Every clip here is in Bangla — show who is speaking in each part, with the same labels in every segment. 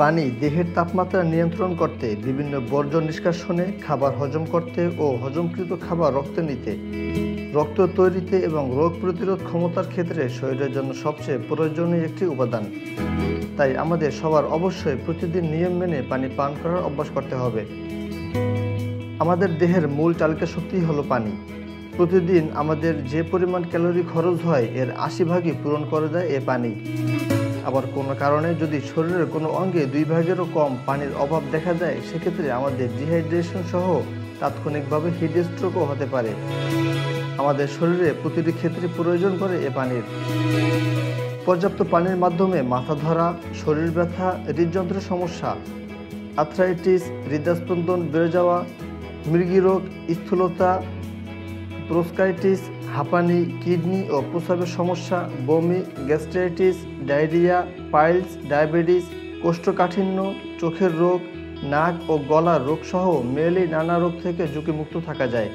Speaker 1: পানি দেহের তাপমাত্রা নিয়ন্ত্রণ করতে, বিভিন্ন বর্জ্য নিষ্কাশনে, খাবার হজম করতে ও হজমকৃত খাবার রক্তে নিতে, রক্ত তৈরিতে এবং রোগ প্রতিরোধ ক্ষমতার ক্ষেত্রে শরীরের জন্য সবচেয়ে প্রয়োজনীয় একটি উপাদান। তাই আমাদের সবার অবশ্যই প্রতিদিন নিয়ম মেনে পানি পান করার অভ্যাস করতে হবে। আমাদের দেহের মূল চালিকা শক্তি হলো পানি। প্রতিদিন আমাদের যে পরিমাণ ক্যালোরি খরচ হয় এর ৮০ ভাগই পূরণ করে দেয় এ পানি। আবার কোনো কারণে যদি শরীরের কোনো অঙ্গে ২ ভাগেরও কম পানির অভাব দেখা যায়, সেক্ষেত্রে আমাদের ডিহাইড্রেশন সহ তাৎক্ষণিকভাবে হিট স্ট্রোকও হতে পারে। আমাদের শরীরে প্রতিটি ক্ষেত্রে প্রয়োজন করে এ পানির। পর্যাপ্ত পানির মাধ্যমে মাথা ধরা, শরীর ব্যথা, হৃদযন্ত্রের সমস্যা, আর্থ্রাইটিস, হৃদস্পন্দন বেড়ে যাওয়া, মৃগীরোগ, স্থূলতা, ব্রঙ্কাইটিস, হাঁপানি, কিডনি ও প্রস্রাবের সমস্যা, বমি, গ্যাস্ট্রাইটিস, ডায়রিয়া, পাইলস, ডায়াবেটিস, কোষ্ঠকাঠিন্য, চোখের রোগ, নাক ও গলার রোগসহ মেয়েলি নানা রোগ থেকে ঝুঁকিমুক্ত থাকা যায়।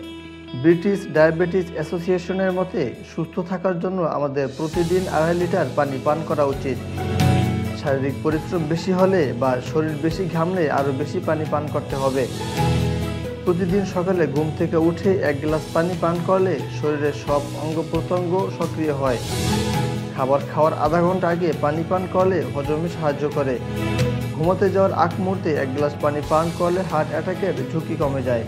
Speaker 1: ব্রিটিশ ডায়াবেটিস অ্যাসোসিয়েশনের মতে সুস্থ থাকার জন্য আমাদের প্রতিদিন ২.৫ লিটার পানি পান করা উচিত। শারীরিক পরিশ্রম বেশি হলে বা শরীর বেশি ঘামলে আরও বেশি পানি পান করতে হবে। প্রতিদিন সকালে ঘুম থেকে উঠে ১ গ্লাস পানি পান করলে শরীরের সব অঙ্গ প্রত্যঙ্গ সক্রিয় হয়। খাবার খাওয়ার আধা ঘন্টা আগে পানি পান করলে হজমে সাহায্য করে। ঘুমাতে যাওয়ার আগ মুহূর্তে ১ গ্লাস পানি পান করলে হার্ট অ্যাটাকের ঝুঁকি কমে যায়।